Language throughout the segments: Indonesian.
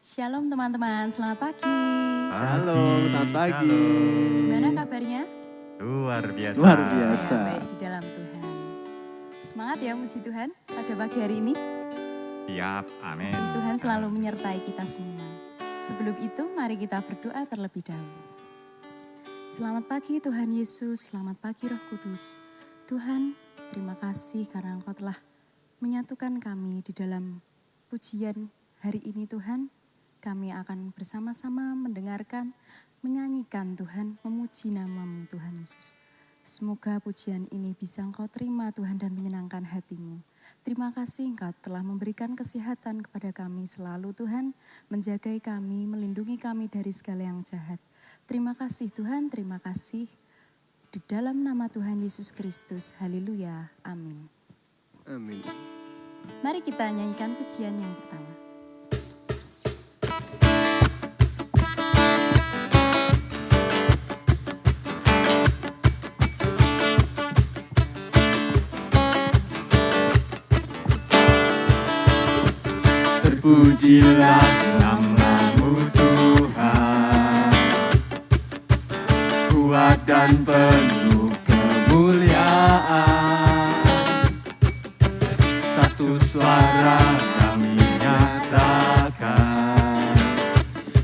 Shalom teman-teman, selamat pagi. Halo, selamat pagi. Gimana kabarnya? Luar biasa. Luar biasa. Ya, baik di dalam Tuhan. Semangat ya muji Tuhan pada pagi hari ini. Siap, amin. Kasih Tuhan selalu menyertai kita semua. Sebelum itu mari kita berdoa terlebih dahulu. Selamat pagi Tuhan Yesus, selamat pagi Roh Kudus. Tuhan, terima kasih karena Engkau telah menyatukan kami di dalam pujian hari ini Tuhan. Kami akan bersama-sama mendengarkan, menyanyikan Tuhan, memuji nama-Mu Tuhan Yesus. Semoga pujian ini bisa Engkau terima Tuhan dan menyenangkan hati-Mu. Terima kasih Engkau telah memberikan kesehatan kepada kami selalu Tuhan, menjagai kami, melindungi kami dari segala yang jahat. Terima kasih Tuhan, terima kasih. Di dalam nama Tuhan Yesus Kristus, haleluya, amin. Amin. Mari kita nyanyikan pujian yang pertama. Terpujilah nama-Mu Tuhan, kuat dan penuh kemuliaan. Satu suara kami nyatakan,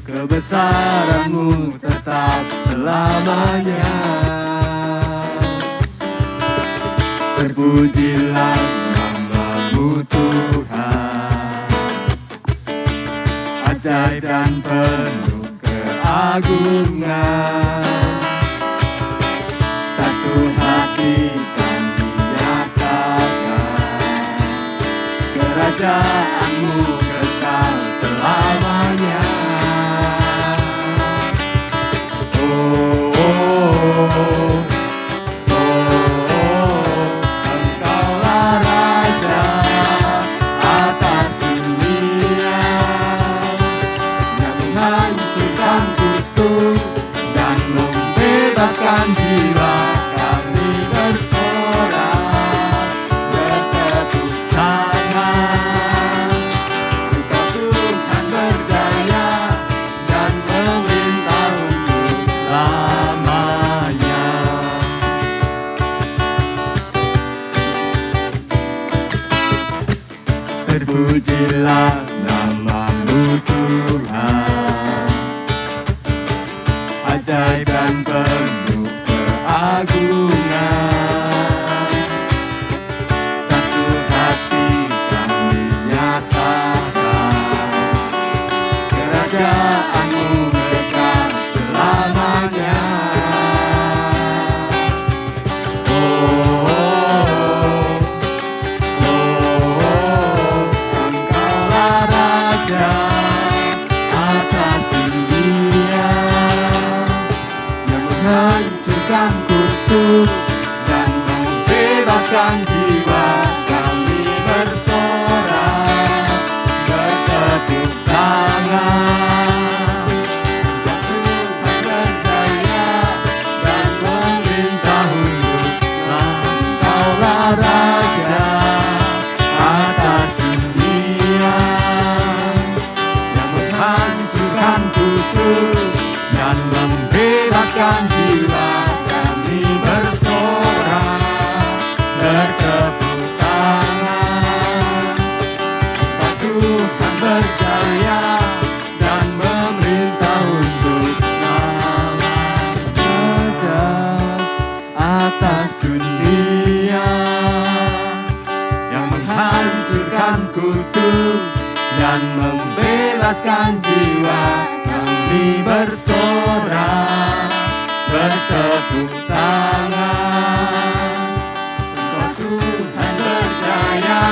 kebesaran-Mu tetap selamanya. Terpujilah nama-Mu Tuhan, ajaib dan penuh keagungan. Satu hati kami nyatakan, kerajaan-Mu kekal selamanya. Oh, oh, oh. Engkaulah Raja atas dunia, yang menghancurkan kutuk dan membebaskan jiwa. Kami bersorak, bertepuk tangan. Engkau Tuhan berjaya dan memerintah untuk selamanya. Terpujilah nama-Mu Tuhan, ajaib dan penuh keagungan. Satu hati kami nyatakan, kerajaan-Mu kekal selamanya. Oh, Engkaulah Raja atas dunia, yang menghancurkan kutuk dan membebaskan jiwa. Kami bersorak, bertepuk tangan. Engkau Tuhan berjaya dan memerintah untuk selamanya. Engkaulah Raja atas dunia, yang menghancurkan kutuk dan membebaskan jiwa. Kami bersorak, bertepuk tangan. Engkau Tuhan berjaya dan memerintah untuk selamanya. Atas dunia, yang menghancurkan kutuk dan membebaskan jiwa. Kami bersorak, bertepuk tangan. Engkau Tuhan berjaya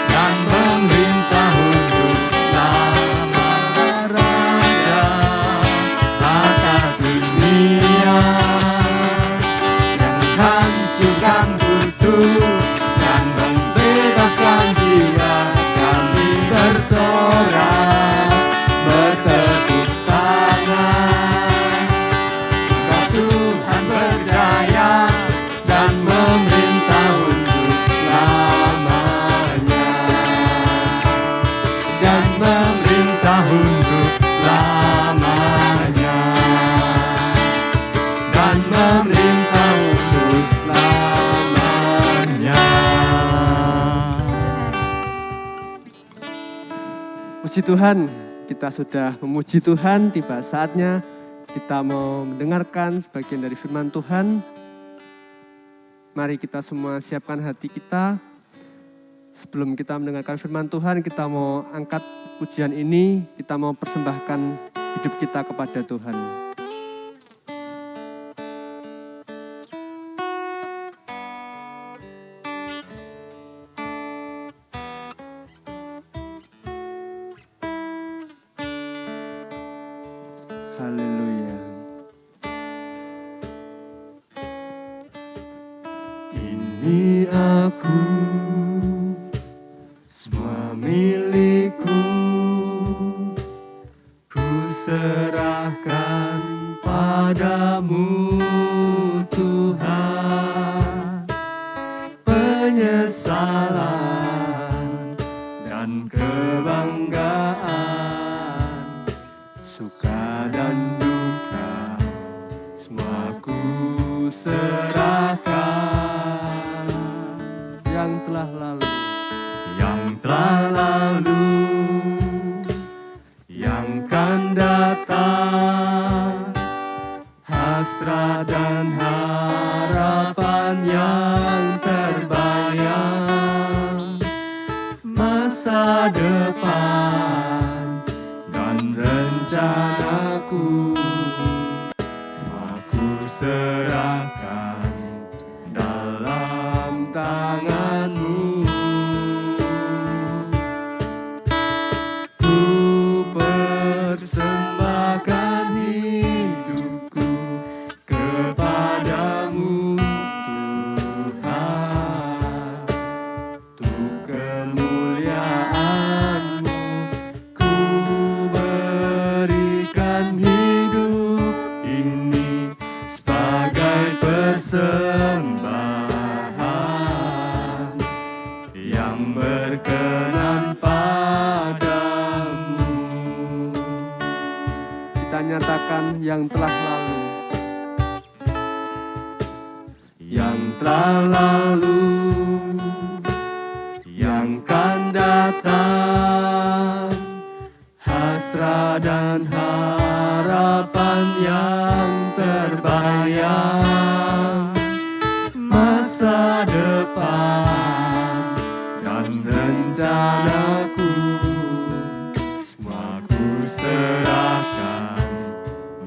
dan memerintah untuk selamanya. Raja atas dunia, yang menghancurkan kutuk dan membebaskan jiwa. Kami bersorak, bertepuk tangan. Engkau Tuhan berjaya Puji Tuhan, kita sudah memuji Tuhan, tiba saatnya kita mau mendengarkan sebagian dari firman Tuhan. Mari kita semua siapkan hati kita. Sebelum kita mendengarkan firman Tuhan, kita mau angkat pujian ini, kita mau persembahkan hidup kita kepada Tuhan. Haleluya. Ini aku, semua milikku, ku serahkan padamu Tuhan. Penyesalan dan kebanggaan, suka dan duka, semua ku serahkan. Yang telah lalu, yang telah lalu, yang kan datang, hasrat dan harapan yang terbayang, masa depan dan rencanaku, semua ku serahkan dalam tanganmu. Ku persembahkan hidupku kepadamu Tuhan, untuk kemuliaan-Mu ku berikan hidup ini sebagai persembahan yang berkenan padamu. Kita nyatakan yang telah lalu, yang telah lalu, yang kan datang, hasrat dan harapan yang terbayang, masa depan dan rencanaku, semua ku serahkan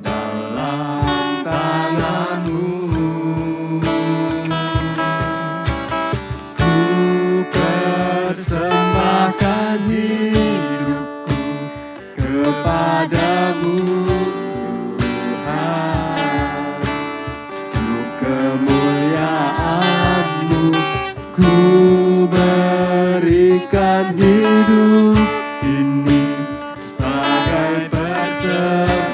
dalam tanganmu. Ku persembahkan hidupku kepadamu Tuhan, untuk kemuliaan-Mu ku berikan hidup ini sebagai persembahan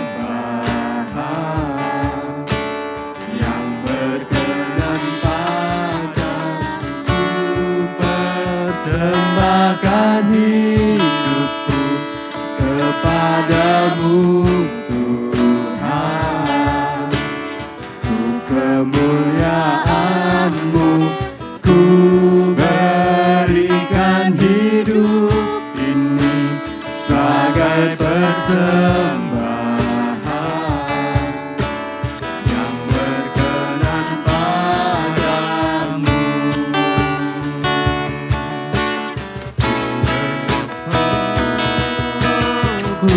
yang berkenan padamu. Persembahkan hidupku kepadamu Tuhan, untuk kemuliaan-Mu ku berikan hidup ini sebagai persembahan yang berkenan padamu. Ku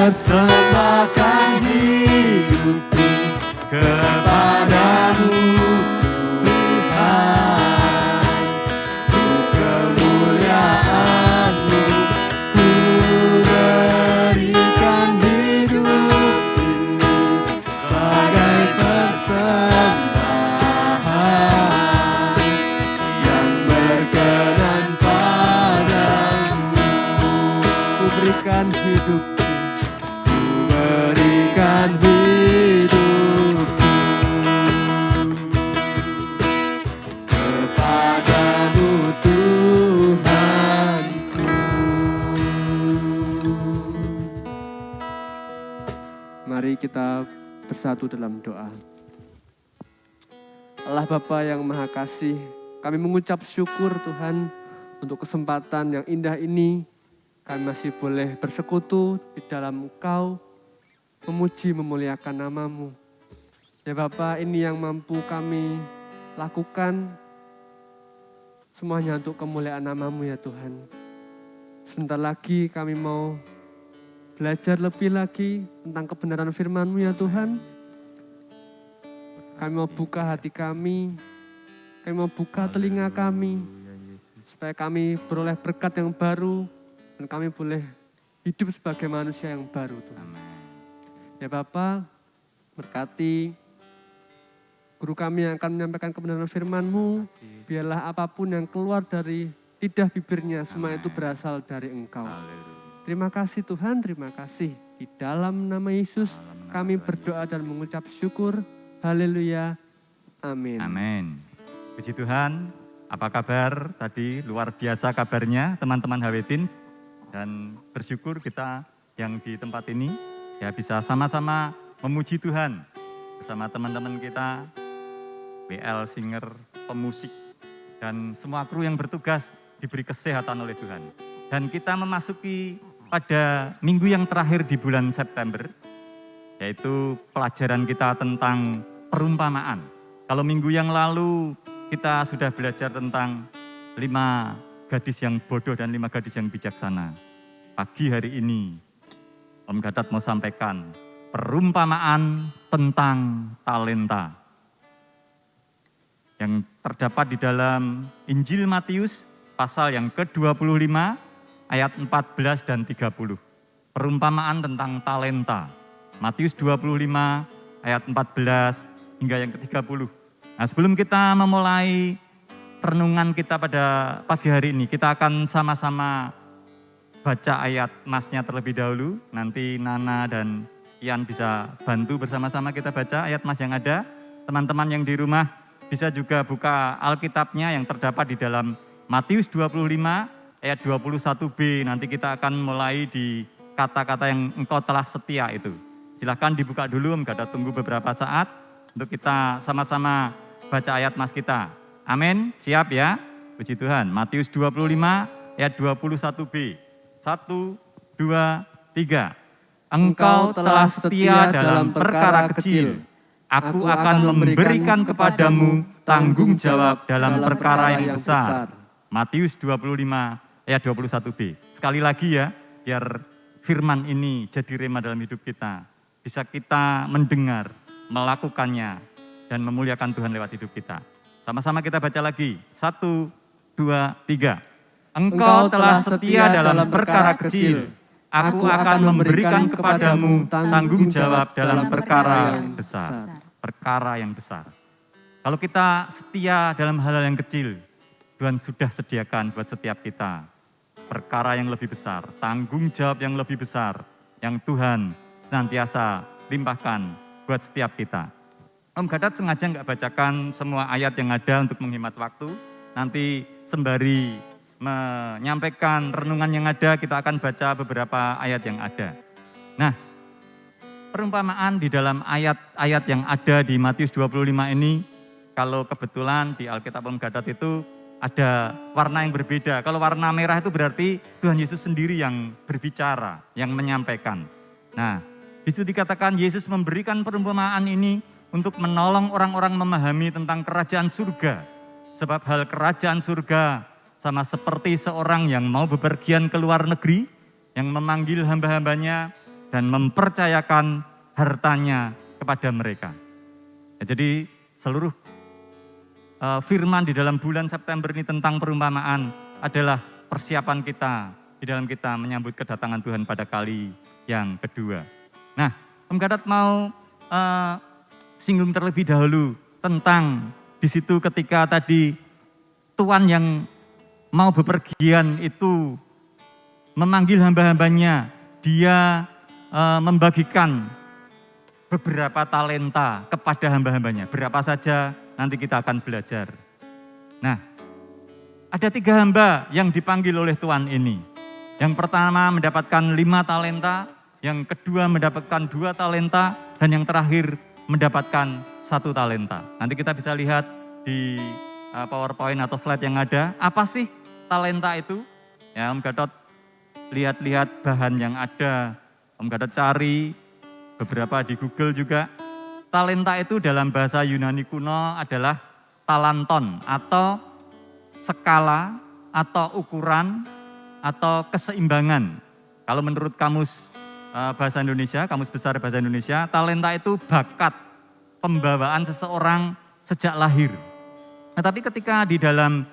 persembahkan hidupku kepadamu Tuhan, untuk kemuliaan-Mu ku berikan hidup ini sebagai persembahan yang berkenan padamu. Ku berikan hidupku, ku berikan hidupku kepadamu Tuhanku. Mari kita bersatu dalam doa. Allah Bapa yang Maha Kasih, kami mengucap syukur Tuhan untuk kesempatan yang indah ini. kami masih boleh bersekutu di dalam Engkau, memuji, memuliakan nama-Mu. Ya Bapa, ini yang mampu kami lakukan, semuanya untuk kemuliaan nama-Mu ya Tuhan. Sebentar lagi kami mau belajar lebih lagi tentang kebenaran firman-Mu ya Tuhan. Kami mau buka hati kami mau buka telinga kami, supaya kami beroleh berkat yang baru, dan kami boleh hidup sebagai manusia yang baru Tuhan. Ya Bapa, berkati guru kami yang akan menyampaikan kebenaran firman-Mu, biarlah apapun yang keluar dari lidah bibirnya, semua itu berasal dari Engkau. Terima kasih Tuhan, terima kasih. Di dalam nama Yesus kami berdoa dan mengucap syukur. Haleluya. Amin. Amin. Puji Tuhan, apa kabar tadi? Luar biasa kabarnya teman-teman HW-Teens. Dan bersyukur kita yang di tempat ini ya bisa sama-sama memuji Tuhan bersama teman-teman kita, WL Singer, pemusik, dan semua kru yang bertugas diberi kesehatan oleh Tuhan. Dan kita memasuki pada minggu yang terakhir di bulan September, yaitu pelajaran kita tentang perumpamaan. Kalau minggu yang lalu kita sudah belajar tentang 5 gadis yang bodoh dan 5 gadis yang bijaksana. Pagi hari ini Om Gadat mau sampaikan perumpamaan tentang talenta yang terdapat di dalam Injil Matius pasal yang ke-25 ayat 14 dan 30. Perumpamaan tentang talenta. Matius 25 ayat 14 hingga yang ke-30. Nah, sebelum kita memulai renungan kita pada pagi hari ini, kita akan sama-sama baca ayat masnya terlebih dahulu. Nanti Nana dan Ian bisa bantu bersama-sama kita baca ayat mas yang ada. Teman-teman yang di rumah bisa juga buka Alkitabnya yang terdapat di dalam Matius 25 ayat 21b. Nanti kita akan mulai di kata-kata yang engkau telah setia itu. Silahkan dibuka dulu, Om Gadat tunggu beberapa saat untuk kita sama-sama baca ayat mas kita. Amin, siap ya? Puji Tuhan. Matius 25 ayat 21b. 1, 2, 3. Engkau telah setia dalam perkara kecil. Aku akan memberikan kepadamu tanggung jawab dalam perkara yang besar. Matius 25 ayat 21b. Sekali lagi ya, biar firman ini jadi rema dalam hidup kita. Bisa kita mendengar, melakukannya, dan memuliakan Tuhan lewat hidup kita. Sama-sama kita baca lagi. 1, 2, 3. Engkau telah setia dalam perkara kecil. Aku akan memberikan kepadamu tanggung jawab dalam perkara yang besar. Perkara yang besar. Kalau kita setia dalam hal-hal yang kecil, Tuhan sudah sediakan buat setiap kita perkara yang lebih besar, tanggung jawab yang lebih besar, yang Tuhan senantiasa limpahkan buat setiap kita. Om Gadat sengaja nggak bacakan semua ayat yang ada untuk menghemat waktu. Nanti sembari menyampaikan renungan yang ada, kita akan baca beberapa ayat yang ada. Nah, perumpamaan di dalam ayat-ayat yang ada di Matius 25 ini, kalau kebetulan di Alkitab Om Gadat itu ada warna yang berbeda. Kalau warna merah itu berarti Tuhan Yesus sendiri yang berbicara, yang menyampaikan. Nah, di situ dikatakan Yesus memberikan perumpamaan ini untuk menolong orang-orang memahami tentang kerajaan surga. Sebab hal kerajaan surga sama seperti seorang yang mau bepergian ke luar negeri, yang memanggil hamba-hambanya dan mempercayakan hartanya kepada mereka. Ya, jadi seluruh firman di dalam bulan September ini tentang perumpamaan adalah persiapan kita di dalam kita menyambut kedatangan Tuhan pada kali yang kedua. Nah, Om Gadat mau singgung terlebih dahulu tentang di situ ketika tadi Tuhan yang mau bepergian itu memanggil hamba-hambanya, dia membagikan beberapa talenta kepada hamba-hambanya. Berapa saja nanti kita akan belajar. Nah, ada 3 hamba yang dipanggil oleh Tuhan ini. Yang pertama mendapatkan 5 talenta, yang kedua mendapatkan 2 talenta, dan yang terakhir mendapatkan 1 talenta. Nanti kita bisa lihat di PowerPoint atau slide yang ada, apa sih talenta itu? Ya, Om Gatot lihat-lihat bahan yang ada, Om Gatot cari beberapa di Google juga. Talenta itu dalam bahasa Yunani kuno adalah talanton atau skala atau ukuran atau keseimbangan. Kalau menurut kamus bahasa Indonesia, kamus besar bahasa Indonesia, talenta itu bakat pembawaan seseorang sejak lahir. Nah, tapi ketika di dalam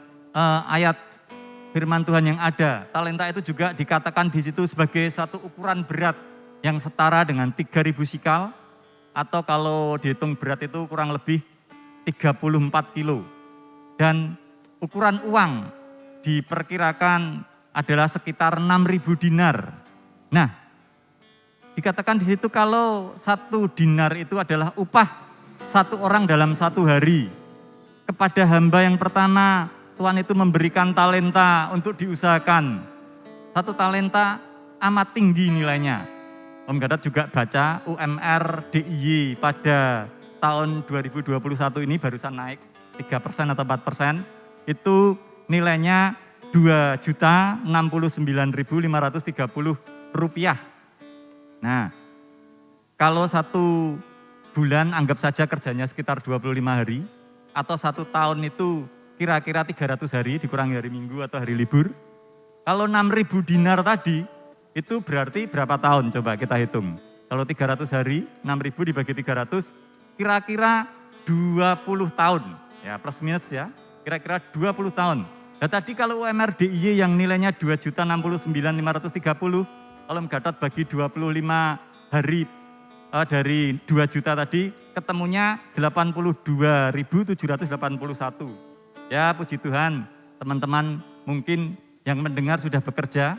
ayat firman Tuhan yang ada, talenta itu juga dikatakan di situ sebagai suatu ukuran berat yang setara dengan 3.000 sikal, atau kalau dihitung berat itu kurang lebih 34 kilo. Dan ukuran uang diperkirakan adalah sekitar 6.000 dinar. Nah, dikatakan di situ kalau 1 dinar itu adalah upah satu orang dalam 1 hari. Kepada hamba yang pertama, Tuhan itu memberikan talenta untuk diusahakan. 1 talenta amat tinggi nilainya. Om Gatot juga baca UMR DIY pada tahun 2021 ini barusan naik 3% atau 4%. Itu nilainya Rp2.069.530. Nah, kalau 1 bulan anggap saja kerjanya sekitar 25 hari, atau 1 tahun itu kira-kira 300 hari dikurangi hari Minggu atau hari libur. Kalau 6.000 dinar tadi, itu berarti berapa tahun coba kita hitung. Kalau 300 hari, 6.000 dibagi 300, kira-kira 20 tahun. Ya plus minus ya, kira-kira 20 tahun. Nah tadi kalau UMR DIY yang nilainya 2.069.530, kalau Gatot bagi 25 hari dari 2 juta tadi, ketemunya 82.781. Ya puji Tuhan, teman-teman mungkin yang mendengar sudah bekerja.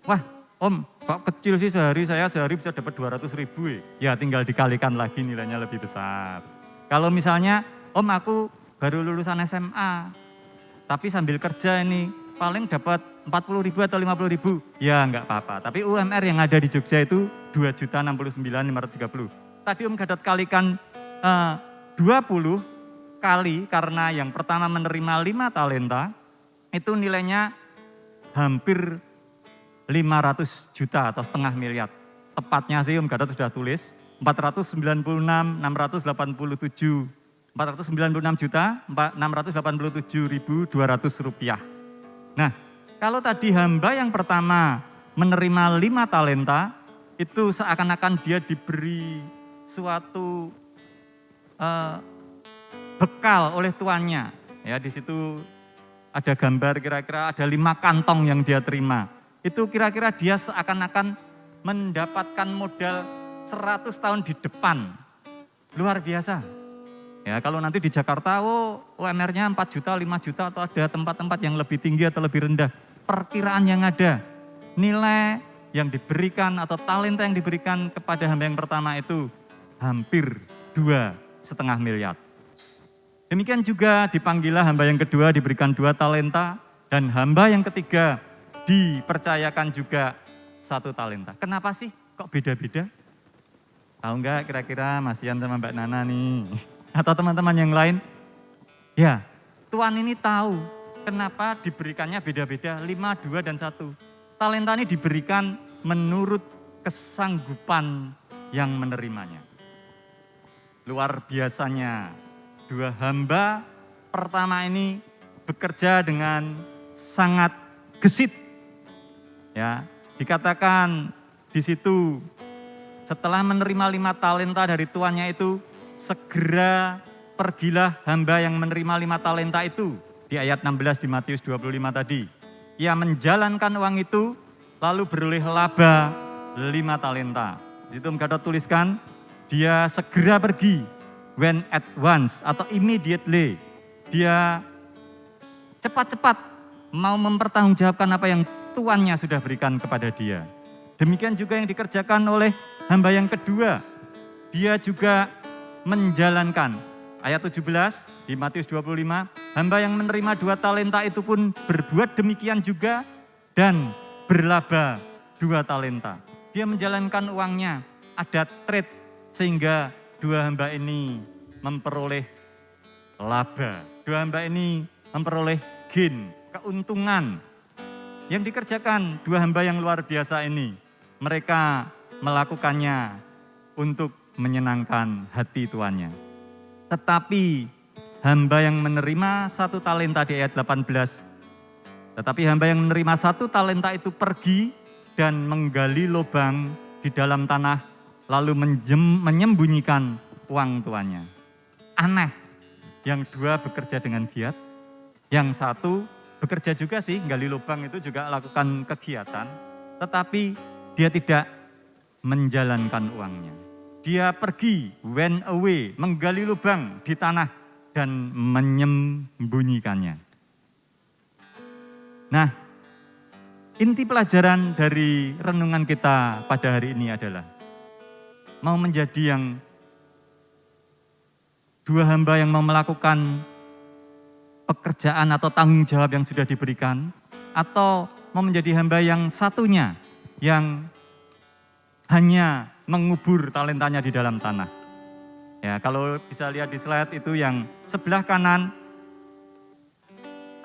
Wah Om, kok kecil sih sehari bisa dapat 200.000 ya. Ya tinggal dikalikan lagi nilainya lebih besar. Kalau misalnya Om aku baru lulusan SMA, tapi sambil kerja ini paling dapat 40.000 atau 50.000, ya enggak apa-apa. Tapi UMR yang ada di Jogja itu 2.069.530. Tadi Om Gatot kalikan 20 kali karena yang pertama menerima 5 talenta, itu nilainya hampir 500 juta atau setengah miliar. Tepatnya sih Om Gatot sudah tulis 496.687 496.687.200 rupiah. Nah, kalau tadi hamba yang pertama menerima 5 talenta, itu seakan-akan dia diberi suatu bekal oleh tuannya. Ya, di situ ada gambar kira-kira ada 5 kantong yang dia terima. Itu kira-kira dia seakan-akan mendapatkan modal 100 tahun di depan. Luar biasa. Ya, kalau nanti di Jakarta, UMR-nya 4 juta, 5 juta, atau ada tempat-tempat yang lebih tinggi atau lebih rendah. Perkiraan yang ada, nilai yang diberikan atau talenta yang diberikan kepada hamba yang pertama itu hampir 2,5 miliar. Demikian juga dipanggilah hamba yang kedua diberikan 2 talenta, dan hamba yang ketiga dipercayakan juga 1 talenta. Kenapa sih kok beda-beda? Tahu enggak kira-kira Mas Ian sama Mbak Nana nih? Atau teman-teman yang lain? Ya, Tuhan ini tahu kenapa diberikannya beda-beda, 5, 2, dan 1. Talenta ini diberikan menurut kesanggupan yang menerimanya. Luar biasanya, 2 hamba pertama ini bekerja dengan sangat gesit. Ya, dikatakan di situ setelah menerima 5 talenta dari tuannya itu, segera pergilah hamba yang menerima 5 talenta itu. Di ayat 16 di Matius 25 tadi. Ia menjalankan uang itu lalu beroleh laba 5 talenta. Di situ Om Gatot tuliskan, dia segera pergi, when at once atau immediately. Dia cepat-cepat mau mempertanggungjawabkan apa yang tuannya sudah berikan kepada dia. Demikian juga yang dikerjakan oleh hamba yang kedua. Dia juga menjalankan. Ayat 17 di Matius 25, hamba yang menerima 2 talenta itu pun berbuat demikian juga dan berlaba 2 talenta. Dia menjalankan uangnya, ada trade sehingga 2 hamba ini memperoleh laba. 2 hamba ini memperoleh gain, keuntungan. Yang dikerjakan dua hamba yang luar biasa ini, mereka melakukannya untuk menyenangkan hati tuannya. Tetapi hamba yang menerima 1 talenta di ayat 18, tetapi hamba yang menerima 1 talenta itu pergi dan menggali lubang di dalam tanah, lalu menyembunyikan uang tuannya. Aneh, yang dua bekerja dengan giat, yang satu bekerja juga sih, gali lubang itu juga lakukan kegiatan, tetapi dia tidak menjalankan uangnya. Dia pergi, went away, menggali lubang di tanah dan menyembunyikannya. Nah, inti pelajaran dari renungan kita pada hari ini adalah mau menjadi yang dua hamba yang mau melakukan pekerjaan atau tanggung jawab yang sudah diberikan, atau mau menjadi hamba yang satunya yang hanya mengubur talentanya di dalam tanah. Ya, kalau bisa lihat di slide itu yang sebelah kanan,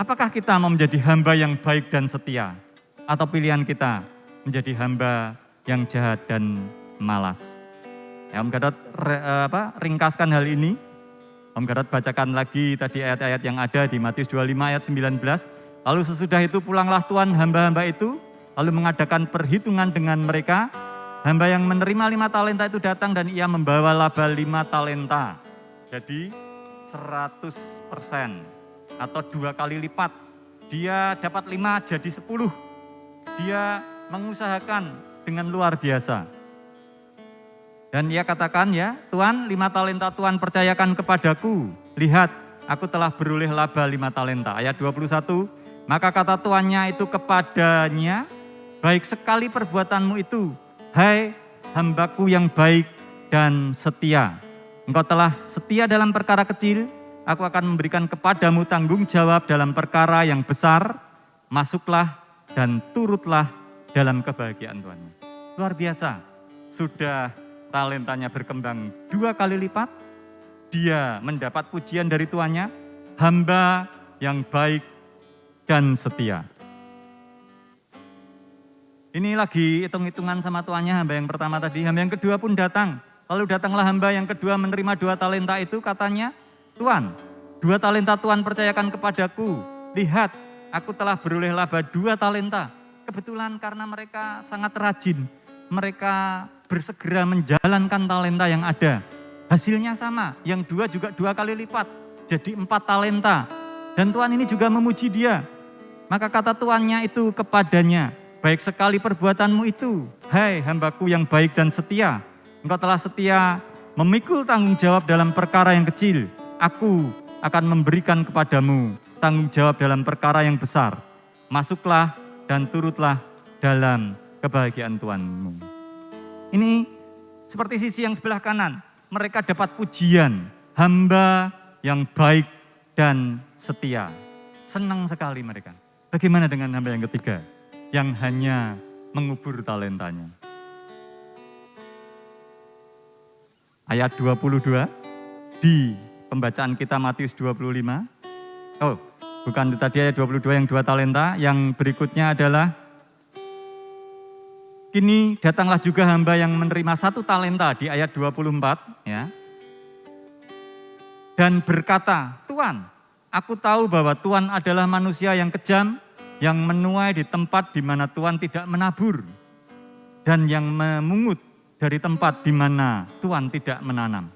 apakah kita mau menjadi hamba yang baik dan setia, atau pilihan kita menjadi hamba yang jahat dan malas? Ya, Om Gadot ringkaskan hal ini. Om Gadot bacakan lagi tadi ayat-ayat yang ada di Matius 25 ayat 19. Lalu sesudah itu pulanglah tuan hamba-hamba itu, lalu mengadakan perhitungan dengan mereka. Hamba yang menerima 5 talenta itu datang dan ia membawa laba 5 talenta. Jadi 100% atau 2 kali lipat. Dia dapat 5 jadi 10. Dia mengusahakan dengan luar biasa. Dan ia katakan, ya Tuan, 5 talenta Tuhan percayakan kepadaku. Lihat, aku telah beroleh laba 5 talenta. Ayat 21, maka kata tuannya itu kepadanya, baik sekali perbuatanmu itu, hai hambaku yang baik dan setia. Engkau telah setia dalam perkara kecil, aku akan memberikan kepadamu tanggung jawab dalam perkara yang besar. Masuklah dan turutlah dalam kebahagiaan Tuhanmu. Luar biasa, sudah talentanya berkembang 2 kali lipat, dia mendapat pujian dari tuannya, hamba yang baik dan setia. Ini lagi hitung-hitungan sama tuannya, hamba yang pertama tadi, hamba yang kedua pun datang. Lalu datanglah hamba yang kedua menerima 2 talenta itu, katanya, Tuan, 2 talenta Tuhan percayakan kepadaku, lihat aku telah beroleh laba 2 talenta. Kebetulan karena mereka sangat rajin, mereka bersegera menjalankan talenta yang ada. Hasilnya sama, yang 2 juga 2 kali lipat, jadi 4 talenta. Dan Tuhan ini juga memuji dia. Maka kata tuannya itu kepadanya, baik sekali perbuatanmu itu, hai hambaku yang baik dan setia. Engkau telah setia memikul tanggung jawab dalam perkara yang kecil. Aku akan memberikan kepadamu tanggung jawab dalam perkara yang besar. Masuklah dan turutlah dalam kebahagiaan Tuhanmu. Ini seperti sisi yang sebelah kanan, mereka dapat pujian, hamba yang baik dan setia. Senang sekali mereka. Bagaimana dengan hamba yang ketiga, yang hanya mengubur talentanya? Ayat 22 di pembacaan kita Matius 25. Oh, bukan tadi ayat 22 yang 2 talenta, yang berikutnya adalah kini datanglah juga hamba yang menerima 1 talenta di ayat 24, ya. Dan berkata, Tuan, aku tahu bahwa Tuhan adalah manusia yang kejam, yang menuai di tempat di mana Tuhan tidak menabur, dan yang memungut dari tempat di mana Tuhan tidak menanam.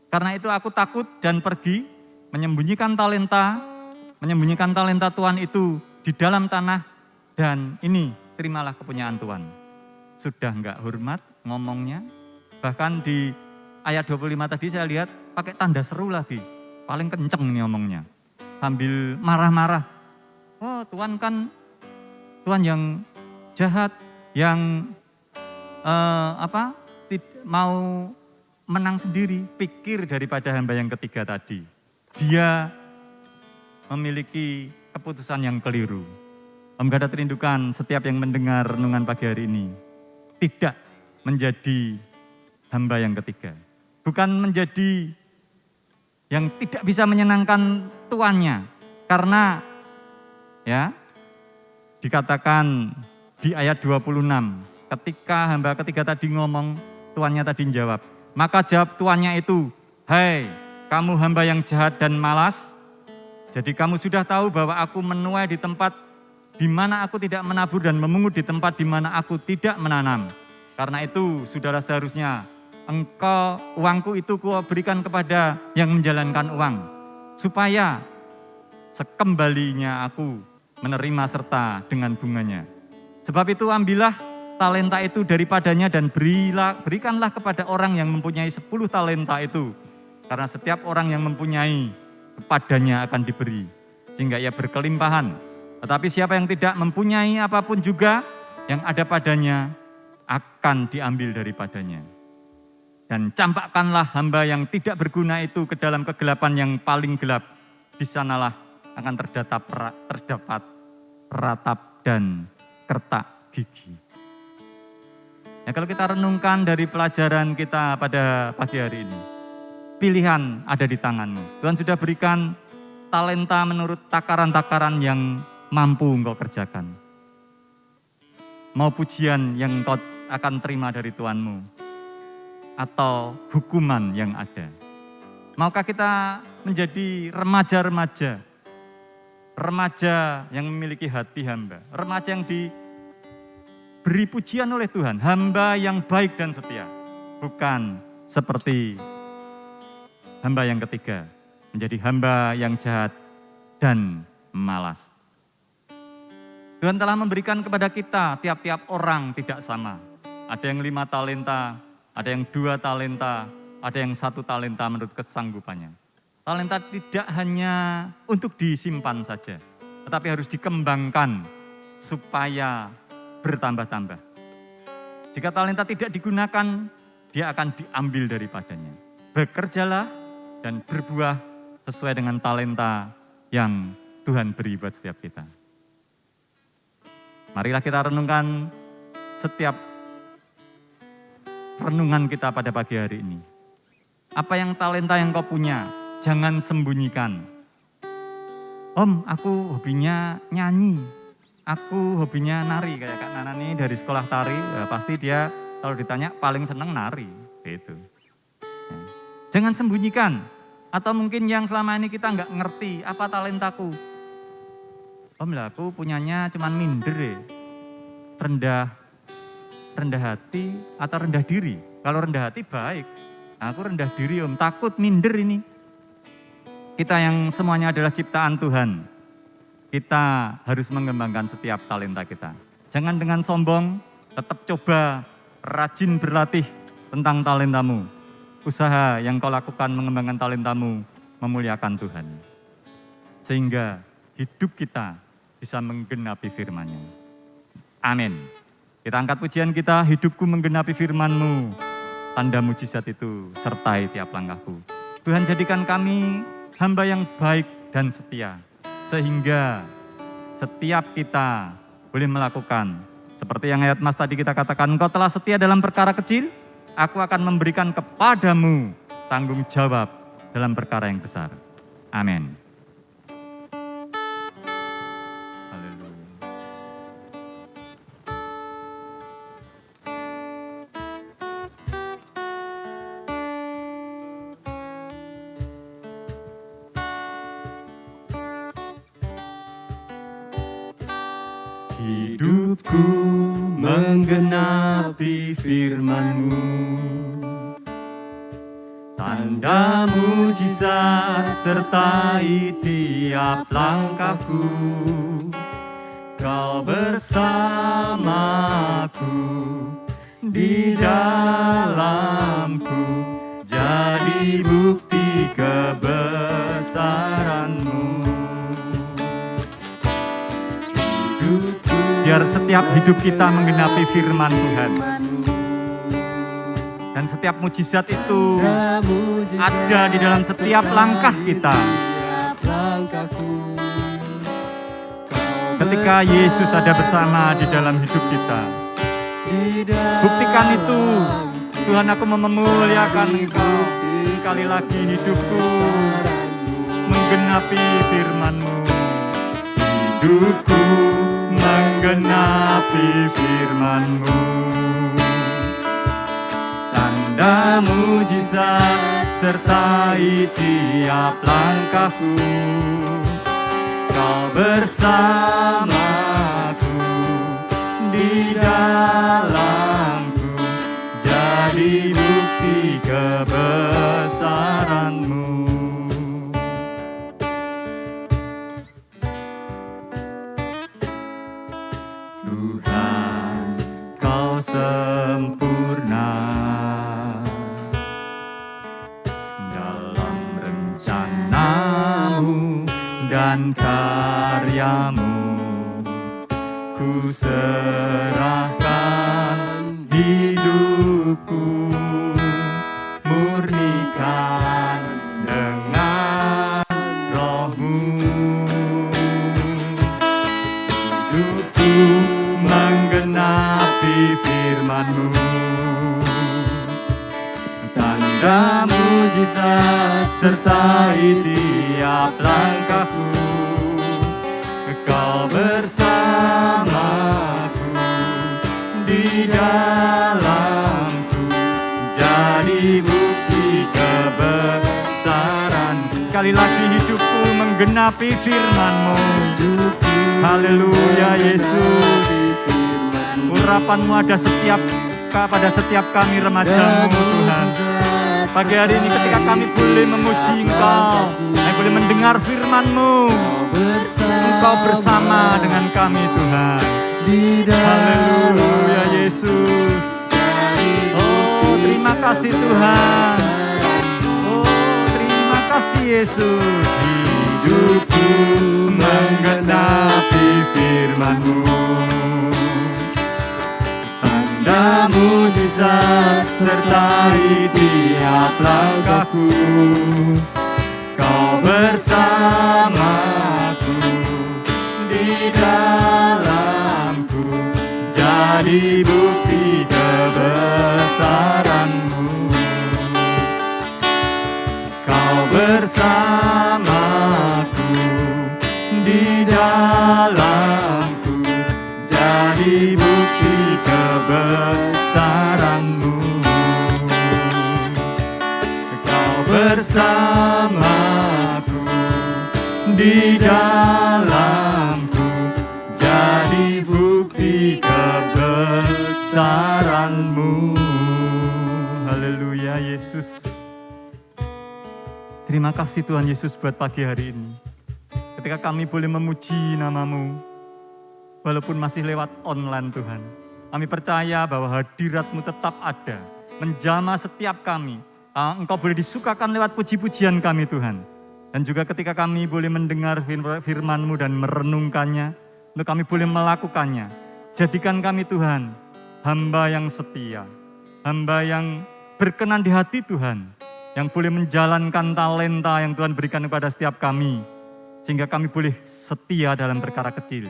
Karena itu aku takut dan pergi menyembunyikan talenta Tuhan itu di dalam tanah, dan ini terimalah kepunyaan Tuhan. Sudah enggak hormat ngomongnya. Bahkan di ayat 25 tadi saya lihat pakai tanda seru lagi. Paling kenceng nih ngomongnya. Sambil marah-marah. Oh Tuhan kan, Tuhan yang jahat, yang mau menang sendiri. Pikir daripada hamba yang ketiga tadi. Dia memiliki keputusan yang keliru. Om Gadot rindukan setiap yang mendengar renungan pagi hari ini tidak menjadi hamba yang ketiga. Bukan menjadi yang tidak bisa menyenangkan tuannya. Karena ya dikatakan di ayat 26, ketika hamba ketiga tadi ngomong, tuannya tadi jawab. Maka jawab tuannya itu, "Hai, kamu hamba yang jahat dan malas. Jadi kamu sudah tahu bahwa aku menuai di tempat di mana aku tidak menabur dan memungut di tempat di mana aku tidak menanam. Karena itu, saudara, seharusnya uangku itu kuberikan kepada yang menjalankan uang, supaya sekembalinya aku menerima serta dengan bunganya. Sebab itu ambillah talenta itu daripadanya dan berikanlah kepada orang yang mempunyai 10 talenta itu. Karena setiap orang yang mempunyai, kepadanya akan diberi, sehingga ia berkelimpahan. Tetapi siapa yang tidak mempunyai apapun juga, yang ada padanya akan diambil daripadanya. Dan campakkanlah hamba yang tidak berguna itu ke dalam kegelapan yang paling gelap. Di sanalah akan terdapat ratap dan kertak gigi." Ya, kalau kita renungkan dari pelajaran kita pada pagi hari ini, pilihan ada di tanganmu. Tuhan sudah berikan talenta menurut takaran-takaran yang mampu engkau kerjakan. Mau pujian yang engkau akan terima dari Tuhanmu, atau hukuman yang ada. Maukah kita menjadi remaja-remaja yang memiliki hati hamba, remaja yang diberi pujian oleh Tuhan, hamba yang baik dan setia, bukan seperti hamba yang ketiga, menjadi hamba yang jahat dan malas. Tuhan telah memberikan kepada kita, tiap-tiap orang tidak sama. Ada yang 5 talenta, ada yang 2 talenta, ada yang 1 talenta menurut kesanggupannya. Talenta tidak hanya untuk disimpan saja, tetapi harus dikembangkan supaya bertambah-tambah. Jika talenta tidak digunakan, dia akan diambil daripadanya. Bekerjalah dan berbuah sesuai dengan talenta yang Tuhan beri buat setiap kita. Marilah kita renungkan setiap renungan kita pada pagi hari ini. Apa yang talenta yang kau punya, jangan sembunyikan. "Om, aku hobinya nyanyi, aku hobinya nari." Kayak Kak Nana nih dari sekolah tari, ya pasti dia kalau ditanya paling seneng nari. Gitu. Ya. Jangan sembunyikan. Atau mungkin yang selama ini kita nggak ngerti apa talentaku. "Om lah, aku punyanya cuman minder ya. Rendah hati atau rendah diri. Kalau rendah hati baik. Aku rendah diri om, takut minder ini." Kita yang semuanya adalah ciptaan Tuhan. Kita harus mengembangkan setiap talenta kita. Jangan dengan sombong, tetap coba rajin berlatih tentang talentamu. Usaha yang kau lakukan mengembangkan talentamu memuliakan Tuhan. Sehingga hidup kita bisa menggenapi firman-Nya. Amin. Kita angkat pujian kita, "Hidupku menggenapi firman-Mu. Tanda mujizat itu sertai tiap langkahku." Tuhan jadikan kami hamba yang baik dan setia. Sehingga setiap kita boleh melakukan. Seperti yang ayat Mas tadi kita katakan, "Engkau telah setia dalam perkara kecil, aku akan memberikan kepadamu tanggung jawab dalam perkara yang besar." Amin. Hidupku menggenapi firman-Mu, tanda mujizat sertai tiap langkahku. Kau bersamaku, di dalamku, jadi bukti kebesaran-Mu. Biar setiap hidup kita menggenapi firman Tuhan. Dan setiap mujizat itu ada di dalam setiap langkah kita. Ketika Yesus ada bersama di dalam hidup kita. Buktikan itu. Tuhan, aku memuliakan Engkau. Sekali lagi hidupku menggenapi firman-Mu. Hidupku menggenapi firman-Mu. Tanda mujizat sertai tiap langkahku. Kau bersamaku, di dalamku, jadi bukti kebesaran-Mu. Tuhan, Kau sempurna dalam rencana-Mu dan karya-Mu. Ku serahkan hidupku, murnikan dengan Roh-Mu. Hidupku menggenapi firman-Mu. Tanda mujizat sertai tiap langkahku. Kau bersamaku, di dalamku, jadi bukti kebesaran. Sekali lagi, hidupku menggenapi firman-Mu. Haleluya Yesus. Urapan-Mu ada pada setiap kami remaja-Mu Tuhan. Pagi hari ini ketika kami boleh memuji Engkau, kami boleh mendengar firman-Mu, Engkau bersama dengan kami Tuhan. Haleluya Yesus. Oh terima kasih Tuhan. Oh terima kasih Yesus. Hidupku menggenapi firman-Mu. Tanda mujizat sertai tiap langkahku. Kau bersamaku, di dalamku, jadi bukti kebesaran-Mu. Kau bersamaku, di dalamku, jadi bukti kebesaran-Mu. Kau bersamaku, di dalamku, jadi bukti kebesaran-Mu. Haleluya Yesus. Terima kasih Tuhan Yesus buat pagi hari ini. Ketika kami boleh memuji nama-Mu, walaupun masih lewat online Tuhan. Kami percaya bahwa hadirat-Mu tetap ada, menjamah setiap kami. Engkau boleh disukakan lewat puji-pujian kami Tuhan. Dan juga ketika kami boleh mendengar firman-Mu dan merenungkannya, untuk kami boleh melakukannya. Jadikan kami Tuhan, hamba yang setia, hamba yang berkenan di hati Tuhan, yang boleh menjalankan talenta yang Tuhan berikan kepada setiap kami, sehingga kami boleh setia dalam perkara kecil.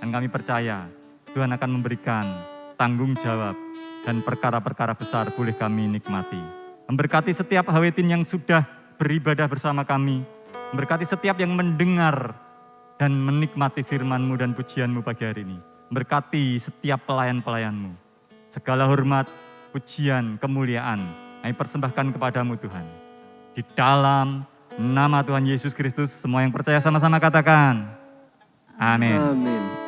Dan kami percaya Tuhan akan memberikan tanggung jawab dan perkara-perkara besar boleh kami nikmati. Memberkati setiap hawetin yang sudah beribadah bersama kami, memberkati setiap yang mendengar dan menikmati firman-Mu dan pujian-Mu pagi hari ini. Memberkati setiap pelayan-pelayan-Mu. Segala hormat, pujian, kemuliaan kami persembahkan kepada-Mu Tuhan. Di dalam nama Tuhan Yesus Kristus, semua yang percaya sama-sama katakan, amin. Amin.